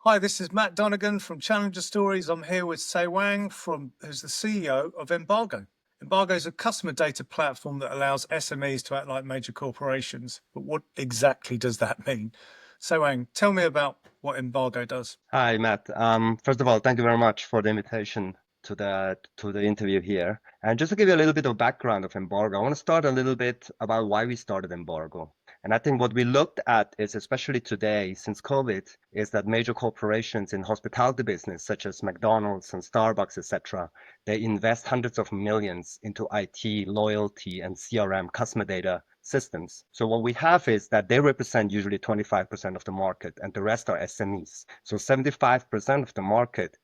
Hi, this is Matt Donegan from Challenger Stories. I'm here with Tsewang who's the CEO of Embargo. Embargo is a customer data platform that allows SMEs to act like major corporations. But what exactly does that mean? Tsewang, tell me about what Embargo does. Hi, Matt. First of all, thank you very much for the invitation to the interview here. And just to give you a little bit of background of Embargo, I want to start a little bit about why we started Embargo. And I think what we looked at is, especially today, since COVID, is that major corporations in hospitality business, such as McDonald's and Starbucks, etc., they invest hundreds of millions into IT, loyalty, and CRM, customer data systems. So what we have is that they represent usually 25% of the market and the rest are SMEs. So 75% of the market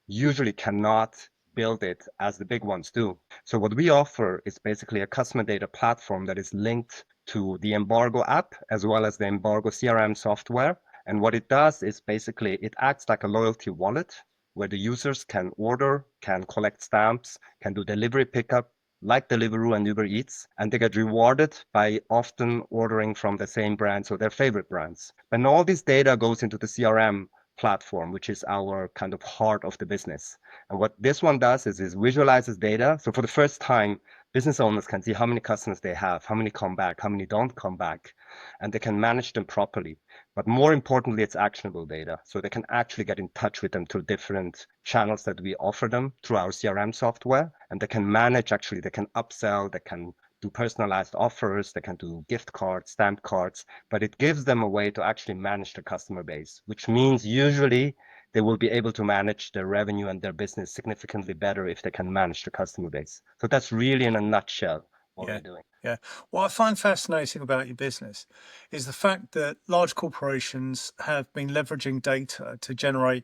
usually cannot build it as the big ones do. So what we offer is basically a customer data platform that is linked to the Embargo app as well as the Embargo CRM software. And what it does is basically it acts like a loyalty wallet where the users can order, can collect stamps, can do delivery pickup, like Deliveroo and Uber Eats, and they get rewarded by often ordering from the same brands or their favorite brands. And all this data goes into the CRM platform, which is our kind of heart of the business. And what this one does is visualizes data. So for the first time, business owners can see how many customers they have, how many come back, how many don't come back, and they can manage them properly. But more importantly, it's actionable data. So they can actually get in touch with them through different channels that we offer them through our CRM software. And they can manage, actually, they can upsell, they can do personalized offers, they can do gift cards, stamp cards, but it gives them a way to actually manage the customer base, which means usually they will be able to manage their revenue and their business significantly better if they can manage the customer base. So that's really in a nutshell what Yeah. we're doing. Yeah. What I find fascinating about your business is the fact that large corporations have been leveraging data to generate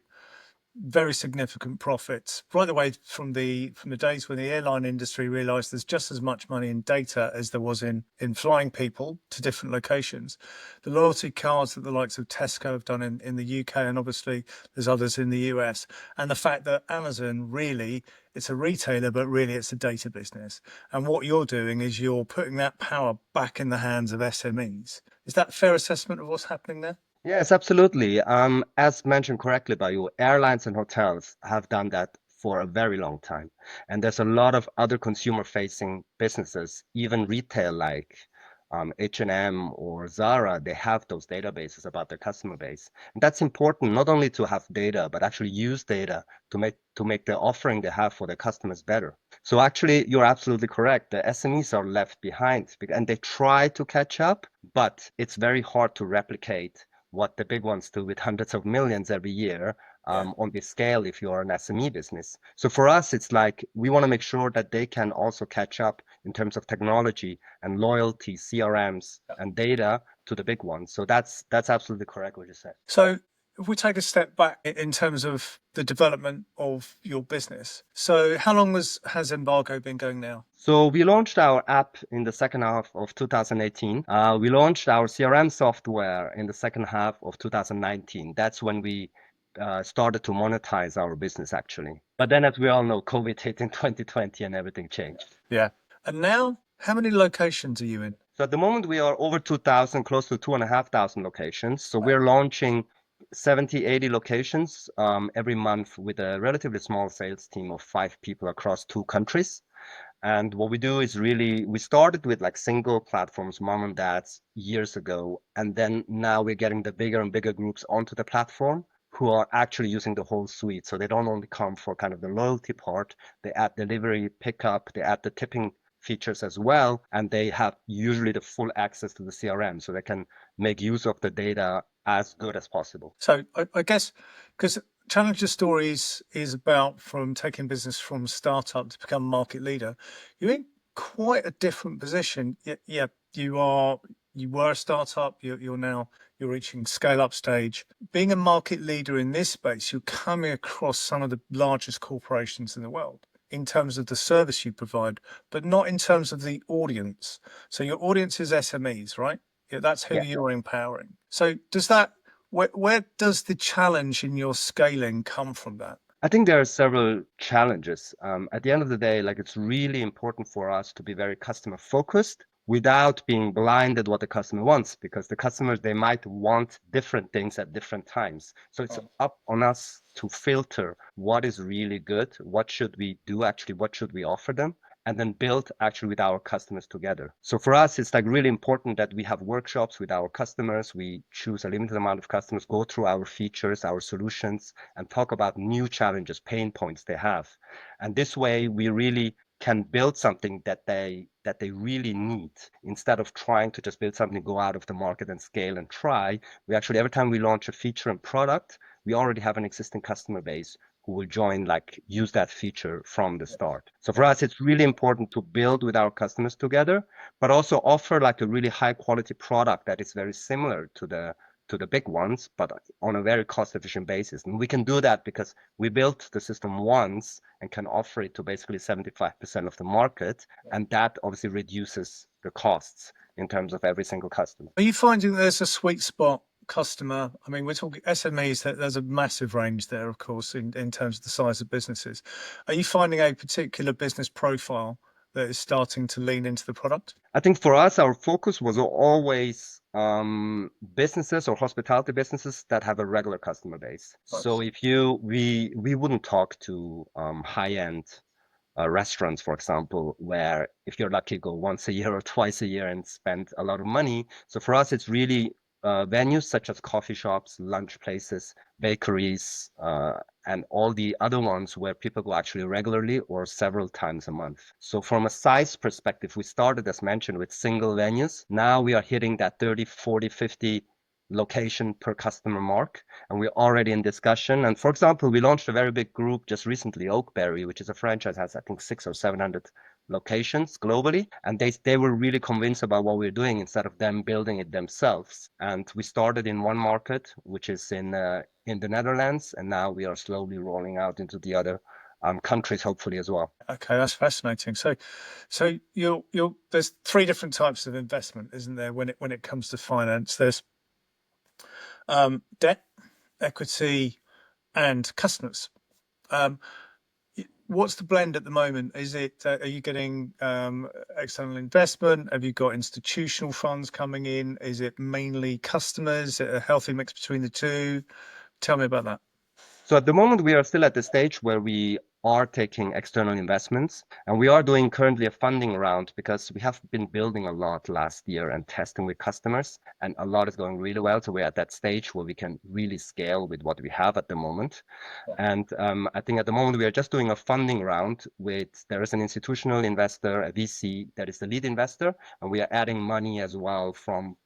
very significant profits right away from the days when the airline industry realized there's just as much money in data as there was in flying people to different locations. The loyalty cards that the likes of Tesco have done in the UK, and obviously there's others in the US, and the fact that Amazon really, it's a retailer, but really it's a data business. And what you're doing is you're putting that power back in the hands of SMEs. Is that a fair assessment of what's happening there? Yes, absolutely. As mentioned correctly by you, airlines and hotels have done that for a very long time. And there's a lot of other consumer-facing businesses, even retail like H&M or Zara, they have those databases about their customer base. And that's important not only to have data, but actually use data to make the offering they have for their customers better. So actually, you're absolutely correct. The SMEs are left behind and they try to catch up, but it's very hard to replicate what the big ones do with hundreds of millions every year Yeah. on this scale if you're an SME business. So for us, it's like we want to make sure that they can also catch up in terms of technology and loyalty, CRMs, and data to the big ones. So that's absolutely correct what you said. So if we take a step back in terms of the development of your business, so how long has Embargo been going now? So we launched our app in the second half of 2018. We launched our CRM software in the second half of 2019. That's when we started to monetize our business actually. But then, as we all know, COVID hit in 2020 and everything changed. Yeah. And now, how many locations are you in? So at the moment, we are over 2,000, close to 2,500 locations. So Wow. we're launching 70, 80 locations every month with a relatively small sales team of 5 people across 2 countries. And what we do is really, we started with like single platforms, mom and dads, years ago. And then now we're getting the bigger and bigger groups onto the platform who are actually using the whole suite. So they don't only come for kind of the loyalty part, they add delivery, pickup, they add the tipping features as well. And they have usually the full access to the CRM so they can make use of the data as good as possible. So I guess because Challenger Stories is about from taking business from startup to become market leader, you're in quite a different position. Yeah, yeah, you were a startup, you're reaching scale up stage. Being a market leader in this space, you're coming across some of the largest corporations in the world in terms of the service you provide, but not in terms of the audience. So your audience is SMEs, right? Yeah, that's who Yeah. you're empowering. So where does the challenge in your scaling come from that? I think there are several challenges. At the end of the day, like it's really important for us to be very customer focused without being blinded what the customer wants, because the customers, they might want different things at different times. So it's up on us to filter what is really good, what should we do actually, what should we offer them, and then build actually with our customers together. So for us, it's like really important that we have workshops with our customers. We choose a limited amount of customers, go through our features, our solutions, and talk about new challenges, pain points they have. And this way we really can build something that they really need, instead of trying to just build something, go out of the market and scale and try. We actually, every time we launch a feature and product, we already have an existing customer base who will join, like use that feature from the start. So for us, it's really important to build with our customers together, but also offer like a really high quality product that is very similar to the big ones, but on a very cost efficient basis. And we can do that because we built the system once and can offer it to basically 75% of the market. And that obviously reduces the costs in terms of every single customer. Are you finding there's a sweet spot customer? I mean, we're talking SMEs, there's a massive range there, of course, in terms of the size of businesses. Are you finding a particular business profile that is starting to lean into the product? I think for us, our focus was always businesses or hospitality businesses that have a regular customer base. So if we wouldn't talk to high-end restaurants, for example, where if you're lucky, go once a year or twice a year and spend a lot of money. So for us, it's really venues such as coffee shops, lunch places, bakeries, and all the other ones where people go actually regularly or several times a month. So from a size perspective, we started, as mentioned, with single venues. Now we are hitting that 30, 40, 50 location per customer mark, and we're already in discussion. And for example, we launched a very big group just recently, Oakberry, which is a franchise, has I think 600 or 700 locations globally, and they were really convinced about what we're doing instead of them building it themselves. And we started in one market, which is in the Netherlands, and now we are slowly rolling out into the other countries, hopefully as well. Okay, that's fascinating. So there's three different types of investment, isn't there? When it comes to finance, there's debt, equity, and customers. What's the blend at the moment? Is it are you getting external investment? Have you got institutional funds coming in? Is it mainly customers? Is it a healthy mix between the two? Tell me about that. So at the moment, we are still at the stage where we are taking external investments, and we are doing currently a funding round because we have been building a lot last year and testing with customers, and a lot is going really well. So we're at that stage where we can really scale with what we have at the moment. And I think at the moment we are just doing a funding round there is an institutional investor, a VC that is the lead investor, and we are adding money as well from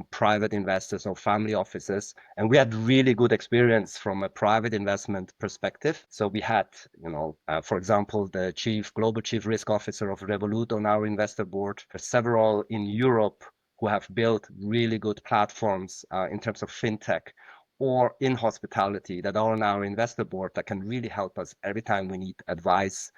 private investors or family offices. And we had really good experience from a private investment perspective. So we had, for example, the global chief risk officer of Revolut on our investor board, several in Europe who have built really good platforms in terms of fintech or in hospitality that are on our investor board that can really help us every time we need advice,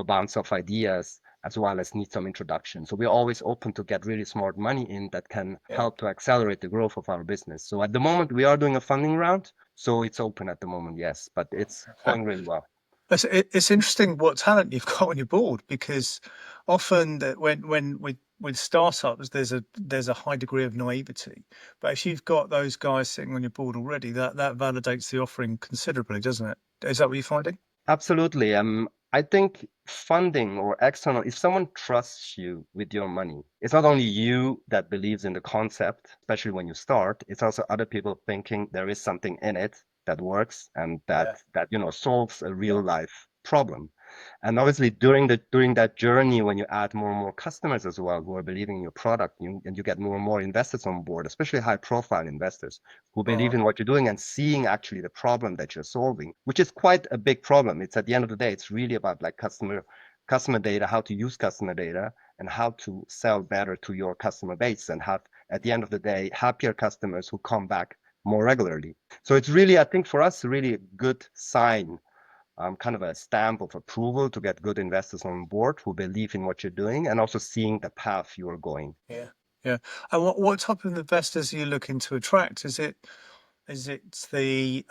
bounce off ideas, as well as need some introduction. So we're always open to get really smart money in that can help to accelerate the growth of our business. So at the moment, we are doing a funding round. So it's open at the moment, yes, but it's going really well. It's interesting what talent you've got on your board, because often that when with startups there's a high degree of naivety, but if you've got those guys sitting on your board already, that validates the offering considerably, doesn't it? Is that what you're finding? Absolutely. I think funding or external, if someone trusts you with your money, it's not only you that believes in the concept, especially when you start, it's also other people thinking there is something in it that works and that solves a real life problem. And obviously during that journey, when you add more and more customers as well who are believing in your product, and you get more and more investors on board, especially high profile investors who believe in what you're doing and seeing actually the problem that you're solving, which is quite a big problem. It's at the end of the day, it's really about like customer data, how to use customer data and how to sell better to your customer base and have, at the end of the day, happier customers who come back more regularly. So it's really, I think for us, really a good sign, kind of a stamp of approval to get good investors on board who believe in what you're doing and also seeing the path you are going. Yeah. And what type of investors are you looking to attract? Is it the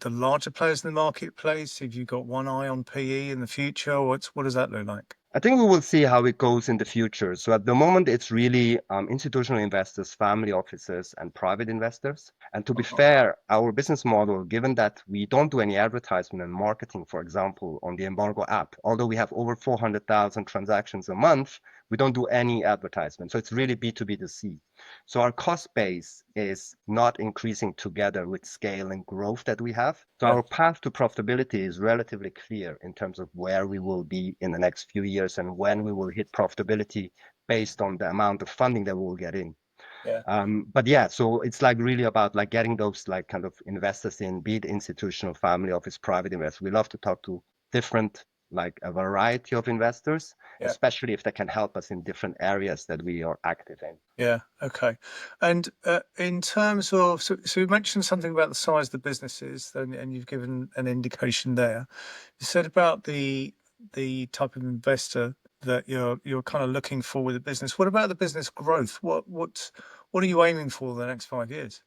larger players in the marketplace? Have you got one eye on PE in the future? What does that look like? I think we will see how it goes in the future. So at the moment, it's really institutional investors, family offices, and private investors. And to be Uh-huh. fair, our business model, given that we don't do any advertisement and marketing, for example, on the Embargo app, although we have over 400,000 transactions a month, we don't do any advertisement. So it's really B2B2C. So our cost base is not increasing together with scale and growth that we have. So Yeah, our path to profitability is relatively clear in terms of where we will be in the next few years and when we will hit profitability based on the amount of funding that we will get in. yeah, But yeah, so it's like really about like getting those like kind of investors in, be it institutional, family office, private investors. We love to talk to different, like a variety of investors, yeah. especially if they can help us in different areas that we are active in. Yeah. Okay. And in terms of, so you mentioned something about the size of the businesses, and you've given an indication there. You said about the type of investor that you're kind of looking for with the business. What about the business growth? What are you aiming for the next 5 years?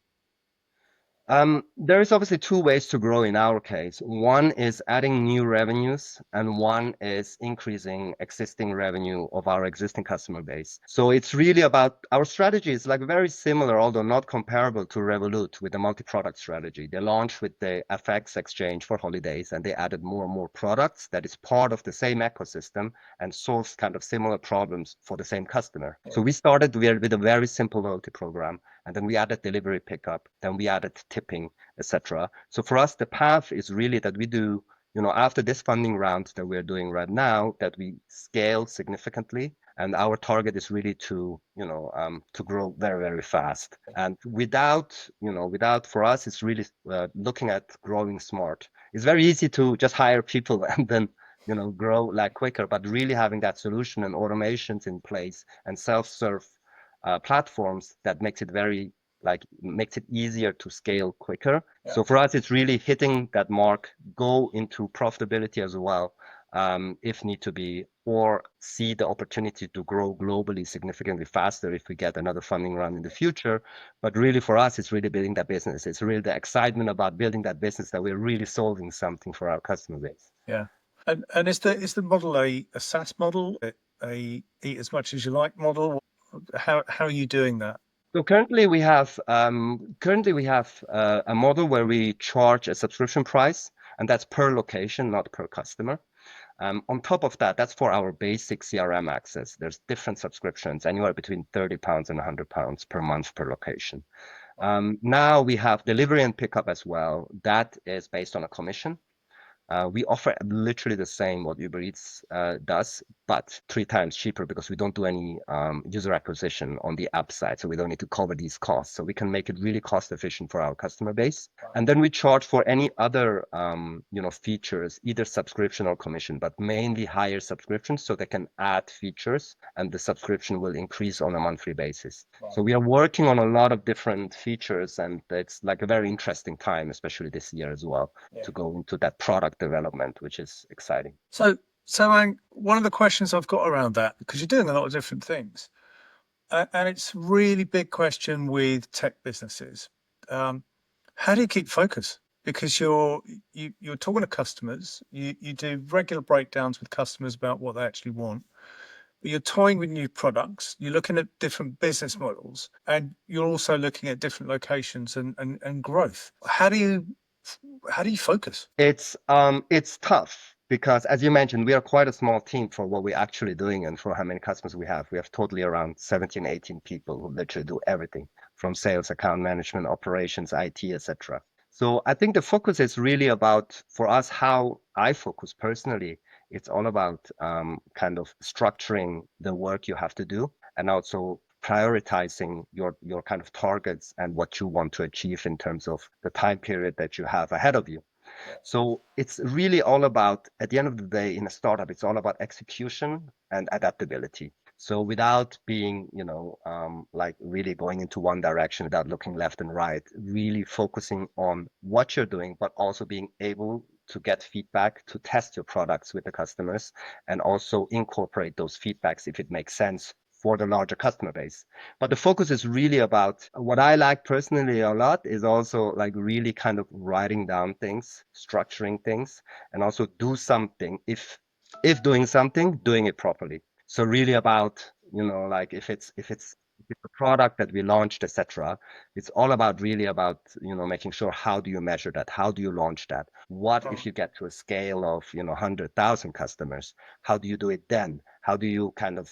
There is obviously two ways to grow in our case. One is adding new revenues, and one is increasing existing revenue of our existing customer base. So it's really about our strategy is like very similar, although not comparable to Revolut with the multi-product strategy. They launched with the FX exchange for holidays, and they added more and more products that is part of the same ecosystem and solves kind of similar problems for the same customer. Yeah. So we started with a very simple loyalty program, and then we added delivery pickup, then we added tipping, etc. So for us, the path is really that we do, after this funding round that we're doing right now, that we scale significantly. And our target is really to grow very, very fast. And without for us, it's really looking at growing smart. It's very easy to just hire people and then grow like quicker, but really having that solution and automations in place and self-serve platforms that makes it easier to scale quicker. Yeah. So for us, it's really hitting that mark, go into profitability as well, if need to be, or see the opportunity to grow globally significantly faster if we get another funding round in the future. But really for us, it's really building that business. It's really the excitement about building that business that we're really solving something for our customer base. Yeah. And is the model a SaaS model, a eat as much as you like model? How are you doing that? So currently we have a model where we charge a subscription price, and that's per location, not per customer. On top of that, that's for our basic CRM access. There's different subscriptions, anywhere between £30 and £100 per month per location. Now we have delivery and pickup as well. That is based on a commission. We offer literally the same what Uber Eats does, but 3 times cheaper because we don't do any user acquisition on the app side. So we don't need to cover these costs. So we can make it really cost efficient for our customer base. And then we charge for any other features, either subscription or commission, but mainly higher subscriptions so they can add features and the subscription will increase on a monthly basis. So we are working on a lot of different features, and it's like a very interesting time, especially this year as well, Yeah. to go into that product development, which is exciting. So, one of the questions I've got around that, because you're doing a lot of different things, and it's a really big question with tech businesses. Um, how do you keep focus? Because you're talking to customers, you do regular breakdowns with customers about what they actually want, but you're toying with new products, you're looking at different business models, and you're also looking at different locations and growth. How do you focus? It's tough because as you mentioned, we are quite a small team for what we're actually doing and for how many customers we have. We have totally around 17, 18 people who literally do everything from sales, account management, operations, IT, etc. So I think the focus is really about, for us, how I focus personally. It's all about kind of structuring the work you have to do and also prioritizing your kind of targets and what you want to achieve in terms of the time period that you have ahead of you. So it's really all about, at the end of the day, in a startup, it's all about execution and adaptability. So without being, like really going into one direction without looking left and right, really focusing on what you're doing, but also being able to get feedback, to test your products with the customers, and also incorporate those feedbacks if it makes sense for the larger customer base. But the focus is really about what I like personally a lot is also like really kind of writing down things, structuring things, and also do something if If doing something, doing it properly. So really about, like if it's a product that we launched, etc. It's all about really about, making sure how do you measure that? How do you launch that? What if you get to a scale of, 100,000 customers? How do you do it then? How do you kind of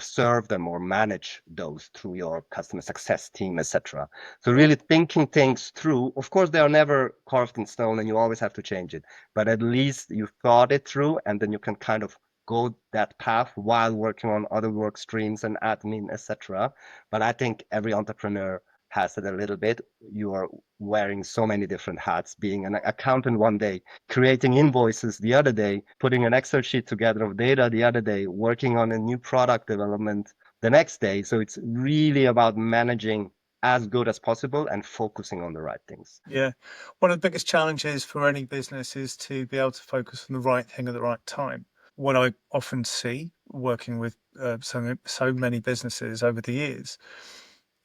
serve them or manage those through your customer success team, etc. So Yeah. really thinking things through. Of course, they are never carved in stone and you always have to change it, but at least you thought it through and then you can kind of go that path while working on other work streams and admin, etc. But I think every entrepreneur has it a little bit. You are wearing so many different hats, being an accountant one day, creating invoices the other day, putting an Excel sheet together of data the other day, working on a new product development the next day. So it's really about managing as good as possible and focusing on the right things. Yeah. One of the biggest challenges for any business is to be able to focus on the right thing at the right time. What I often see working with so many businesses over the years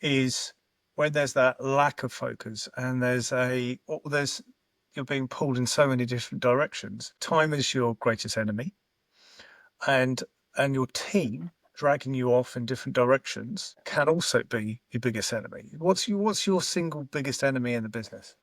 is when there's that lack of focus and there's you're being pulled in so many different directions. Time is your greatest enemy, and your team dragging you off in different directions can also be your biggest enemy. What's your single biggest enemy in the business?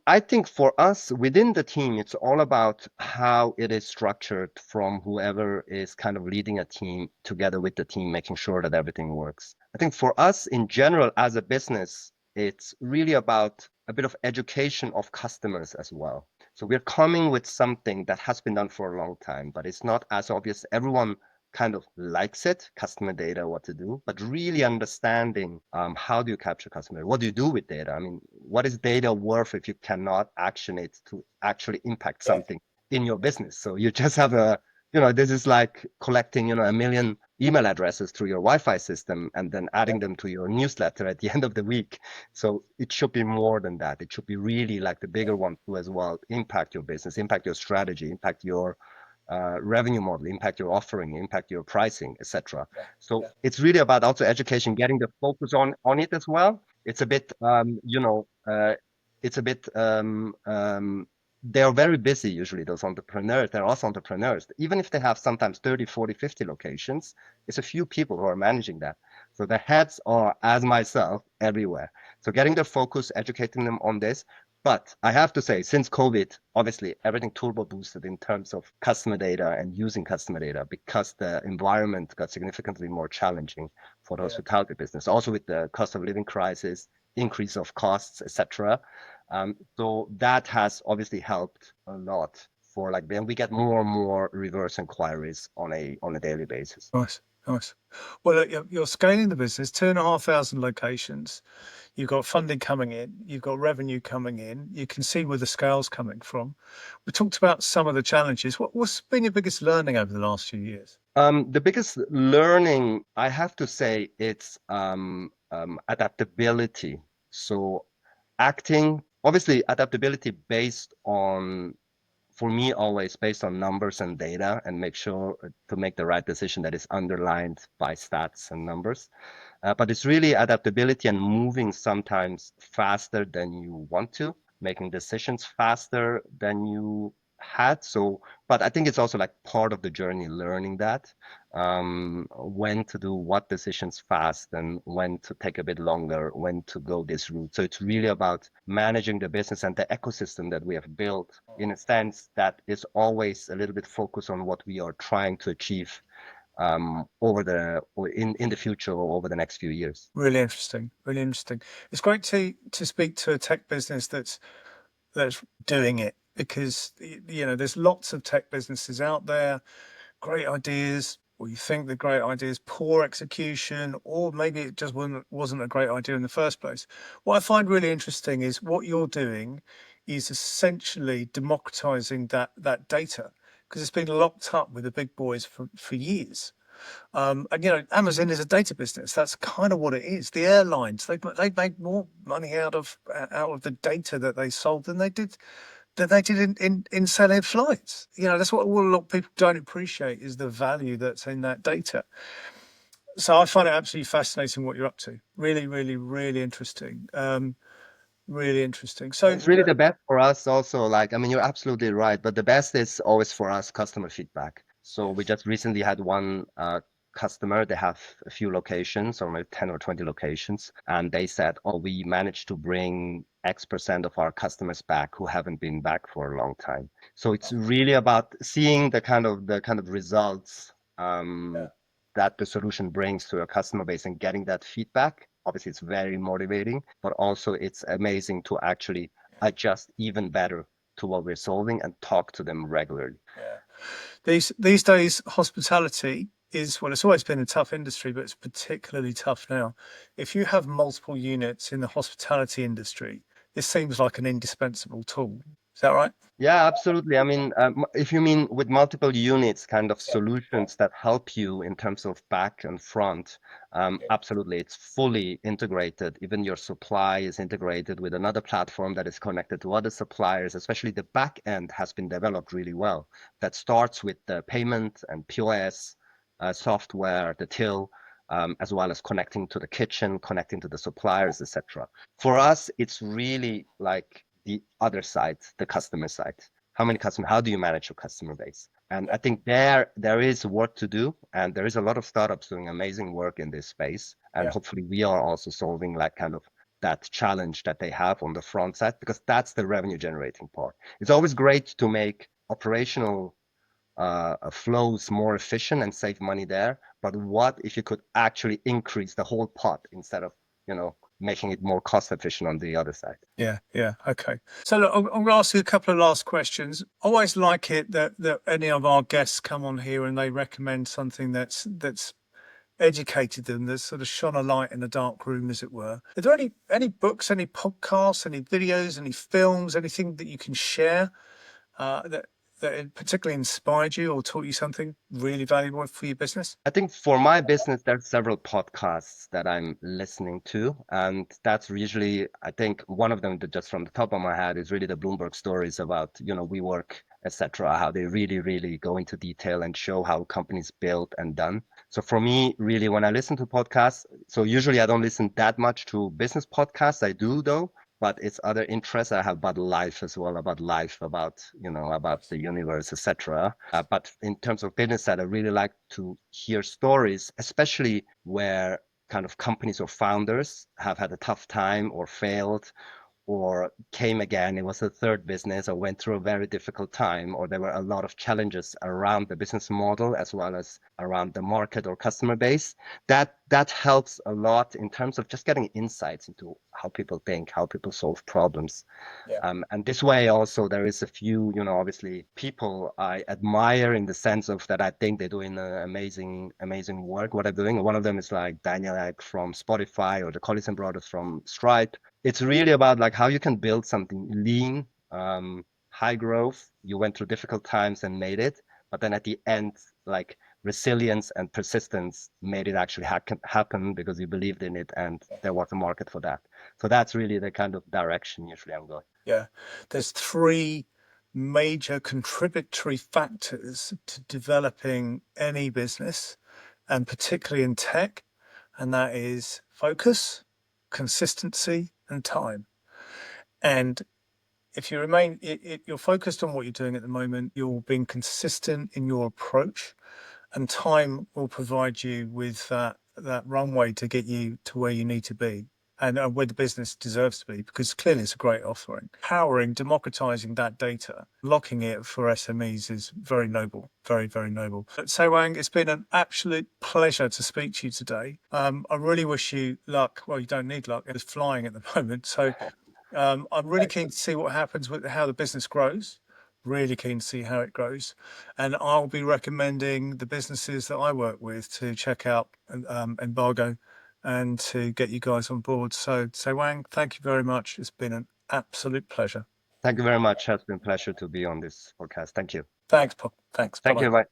I think for us within the team, it's all about how it is structured from whoever is kind of leading a team together with the team, making sure that everything works. I think for us in general as a business, it's really about a bit of education of customers as well. So we're coming with something that has been done for a long time, but it's not as obvious. Everyone kind of likes it, customer data, what to do, but really understanding how do you capture customer? What do you do with data? I mean, what is data worth if you cannot action it to actually impact something in your business? So you just have this is like collecting, a million email addresses through your Wi-Fi system and then adding them to your newsletter at the end of the week. So it should be more than that. It should be really like the bigger one too as well, impact your business, impact your strategy, impact your revenue model, impact your offering, impact your pricing, etc. So it's really about also education, getting the focus on it as well. It's a bit, it's a bit. They are very busy usually, those entrepreneurs. They're also entrepreneurs. Even if they have sometimes 30, 40, 50 locations, it's a few people who are managing that. So the heads are, as myself, everywhere. So getting the focus, educating them on this, but I have to say, since COVID, obviously everything turbo boosted in terms of customer data and using customer data because the environment got significantly more challenging for those without the business. Also with the cost of living crisis, increase of costs, etc. So that has obviously helped a lot for like then we get more and more reverse inquiries on a daily basis. Nice, nice. Well, look, you're scaling the business, 2,500 locations. You've got funding coming in, you've got revenue coming in. You can see where the scale's coming from. We talked about some of the challenges. What's been your biggest learning over the last few years? The biggest learning, I have to say, it's adaptability. So acting, obviously, adaptability based on, for me, always based on numbers and data and make sure to make the right decision that is underlined by stats and numbers. But it's really adaptability and moving sometimes faster than you want to, making decisions faster than you had. So, but I think it's also like part of the journey, learning that when to do what decisions fast and when to take a bit longer, when to go this route. So it's really about managing the business and the ecosystem that we have built in a sense that is always a little bit focused on what we are trying to achieve in the future or over the next few years. Really interesting. Really interesting. It's great to speak to a tech business that's doing it because there's lots of tech businesses out there, great ideas, or you think they're great ideas, poor execution, or maybe it just wasn't a great idea in the first place. What I find really interesting is what you're doing is essentially democratizing that data because it's been locked up with the big boys for years. And Amazon is a data business. That's kind of what it is. The airlines they make more money out of the data that they sold than they did in selling flights. That's what a lot of people don't appreciate is the value that's in that data. So I find it absolutely fascinating what you're up to. Really, really, really interesting. Really interesting. So It's really the best for us also. Like, I mean, you're absolutely right, but the best is always for us customer feedback. So we just recently had one customer, they have a few locations or maybe 10 or 20 locations, and they said, oh, we managed to bring X% of our customers back who haven't been back for a long time. So it's really about seeing the kind of results that the solution brings to your customer base and getting that feedback. Obviously, it's very motivating, but also it's amazing to actually adjust even better to what we're solving and talk to them regularly. yeah. These days, hospitality is, well, it's always been a tough industry, but it's particularly tough now. If you have multiple units in the hospitality industry, this seems like an indispensable tool. Is that right? Yeah, absolutely. I mean, if you mean with multiple units, kind of Yeah. solutions that help you in terms of back and front, absolutely. It's fully integrated. Even your supply is integrated with another platform that is connected to other suppliers, especially the back end has been developed really well. That starts with the payment and POS software, the till, as well as connecting to the kitchen, connecting to the suppliers, etc. For us, it's really like the other side, the customer side. How many customers? How do you manage your customer base? And I think there is work to do, and there is a lot of startups doing amazing work in this space. And Yeah. hopefully, we are also solving like kind of that challenge that they have on the front side, because that's the revenue generating part. It's always great to make operational flows more efficient and save money there. But what if you could actually increase the whole pot instead of, making it more cost efficient on the other side? Yeah, yeah. Okay. So look, I'm going to ask you a couple of last questions. I always like it that any of our guests come on here and they recommend something that's educated them, that's sort of shone a light in a dark room, as it were. Are there any books, any podcasts, any videos, any films, anything that you can share that particularly inspired you or taught you something really valuable for your business? I think for my business, there's several podcasts that I'm listening to, and that's usually, I think one of them that just from the top of my head is really the Bloomberg stories about, WeWork, etc., how they really, really go into detail and show how companies built and done. So for me, really, when I listen to podcasts, so usually I don't listen that much to business podcasts. I do though, but it's other interests I have about life as well, about life, about the universe, etc. But in terms of business side, I really like to hear stories, especially where kind of companies or founders have had a tough time or failed or came again. It was a third business or went through a very difficult time, or there were a lot of challenges around the business model as well as around the market or customer base. That helps a lot in terms of just getting insights into how people think, how people solve problems. Yeah. And this way also there is a few, obviously people I admire in the sense of that I think they're doing amazing, amazing work, what they're doing. One of them is like Daniel Ek from Spotify or the Collison brothers from Stripe. It's really about like how you can build something lean, high growth. You went through difficult times and made it, but then at the end, like resilience and persistence made it actually happen because you believed in it and there was a market for that. So that's really the kind of direction usually I'm going. Yeah. There's three major contributory factors to developing any business, and particularly in tech, and that is focus, consistency, and time. And if you remain, you're focused on what you're doing at the moment, you're being consistent in your approach, and time will provide you with that runway to get you to where you need to be and where the business deserves to be, because clearly it's a great offering. Powering, democratizing that data, locking it for SMEs is very noble, very, very noble. But Tsewang, it's been an absolute pleasure to speak to you today. I really wish you luck. Well, you don't need luck. It's flying at the moment. So I'm really keen to see what happens with how the business grows. Really keen to see how it grows, and I'll be recommending the businesses that I work with to check out Embargo and to get you guys on board. So Wang, thank you very much. It's been an absolute pleasure. Thank you very much. It's been a pleasure to be on this podcast. Thank you. Thanks, Paul. Thanks. Bye Thank bye. you. Bye.